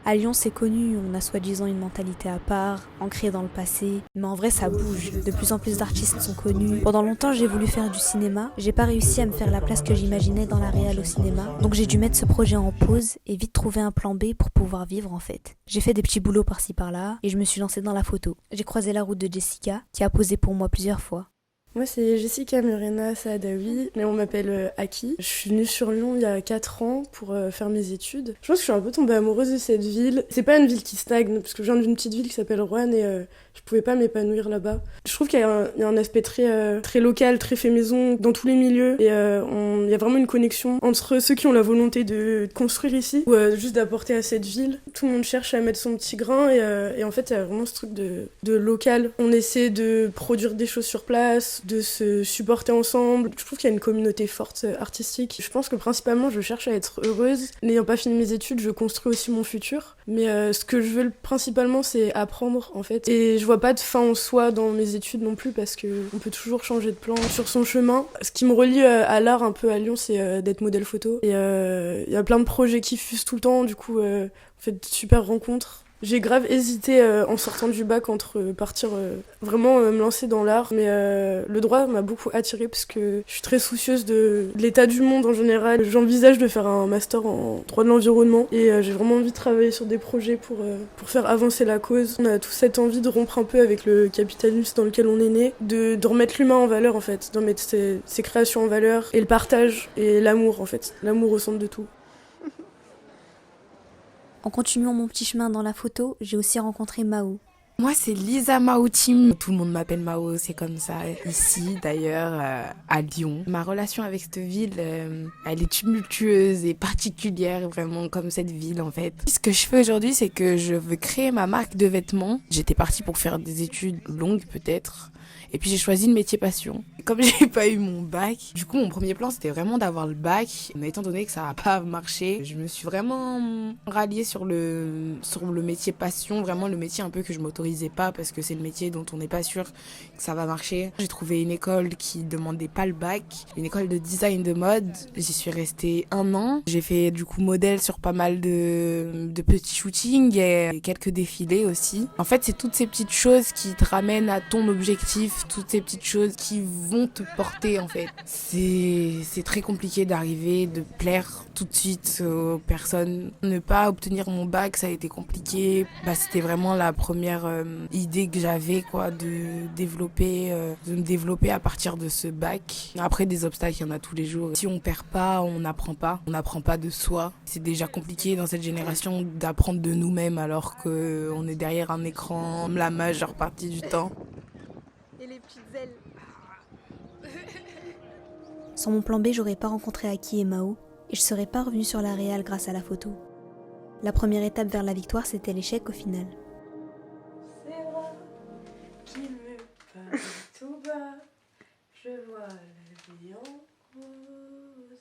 À Lyon, c'est connu, on a soi-disant une mentalité à part, ancrée dans le passé, mais en vrai ça bouge. De plus en plus d'artistes sont connus. Pendant longtemps, j'ai voulu faire du cinéma, j'ai pas réussi à me faire la place que j'imaginais dans la réal au cinéma, donc j'ai dû mettre ce projet en pause et vite trouver un plan B pour pouvoir vivre en fait. J'ai fait des petits boulots par-ci par-là et je me suis lancée dans la photo. J'ai croisé la route de Jessica, qui a posé pour moi plusieurs fois. Moi, c'est Jessica Murena Saadawi, mais on m'appelle Aki. Je suis venue sur Lyon il y a 4 ans pour faire mes études. Je pense que je suis un peu tombée amoureuse de cette ville. C'est pas une ville qui stagne, parce que je viens d'une petite ville qui s'appelle Roanne et je pouvais pas m'épanouir là-bas. Je trouve qu'il y a un aspect très local, très fait maison dans tous les milieux. Et il y a vraiment une connexion entre ceux qui ont la volonté de construire ici ou juste d'apporter à cette ville. Tout le monde cherche à mettre son petit grain et en fait, il y a vraiment ce truc de local. On essaie de produire des choses sur place, de se supporter ensemble. Je trouve qu'il y a une communauté forte artistique. Je pense que principalement, je cherche à être heureuse. N'ayant pas fini mes études, je construis aussi mon futur. Mais ce que je veux principalement, c'est apprendre, en fait. Et je vois pas de fin en soi dans mes études non plus, parce que on peut toujours changer de plan sur son chemin. Ce qui me relie à l'art un peu à Lyon, c'est d'être modèle photo. Et il y a plein de projets qui fusent tout le temps, du coup, on fait de super rencontres. J'ai grave hésité en sortant du bac entre partir vraiment me lancer dans l'art, mais le droit m'a beaucoup attirée parce que je suis très soucieuse de l'état du monde en général. J'envisage de faire un master en droit de l'environnement et j'ai vraiment envie de travailler sur des projets pour faire avancer la cause. On a tous cette envie de rompre un peu avec le capitalisme dans lequel on est né, de remettre l'humain en valeur en fait, de remettre ses créations en valeur et le partage et l'amour en fait, l'amour au centre de tout. En continuant mon petit chemin dans la photo, j'ai aussi rencontré Mao. Moi, c'est Lisa Maoutim. Tout le monde m'appelle Mao, c'est comme ça. Ici, d'ailleurs, à Lyon. Ma relation avec cette ville, elle est tumultueuse et particulière, vraiment comme cette ville, en fait. Ce que je fais aujourd'hui, c'est que je veux créer ma marque de vêtements. J'étais partie pour faire des études longues, peut-être. Et puis j'ai choisi le métier passion. Comme j'ai pas eu mon bac, du coup mon premier plan c'était vraiment d'avoir le bac. Mais étant donné que ça a pas marché, je me suis vraiment ralliée sur le métier passion, vraiment le métier un peu que je m'autorisais pas parce que c'est le métier dont on n'est pas sûr que ça va marcher. J'ai trouvé une école qui demandait pas le bac, une école de design de mode. J'y suis restée 1 an. J'ai fait du coup modèle sur pas mal de petits shootings et quelques défilés aussi. En fait c'est toutes ces petites choses qui te ramènent à ton objectif, toutes ces petites choses qui vont te porter en fait. C'est très compliqué d'arriver, de plaire tout de suite aux personnes. Ne pas obtenir mon bac, ça a été compliqué. C'était vraiment la première idée que j'avais quoi, de me développer à partir de ce bac. Après des obstacles, il y en a tous les jours. Si on perd pas, on n'apprend pas. On n'apprend pas de soi. C'est déjà compliqué dans cette génération d'apprendre de nous-mêmes alors qu'on est derrière un écran la majeure partie du temps. Et les petites ailes. Sans mon plan B, j'aurais pas rencontré Aki et Mao, et je serais pas revenue sur la réal grâce à la photo. La première étape vers la victoire, c'était l'échec au final. C'est moi qui me parle tout bas, je vois la vie en rose.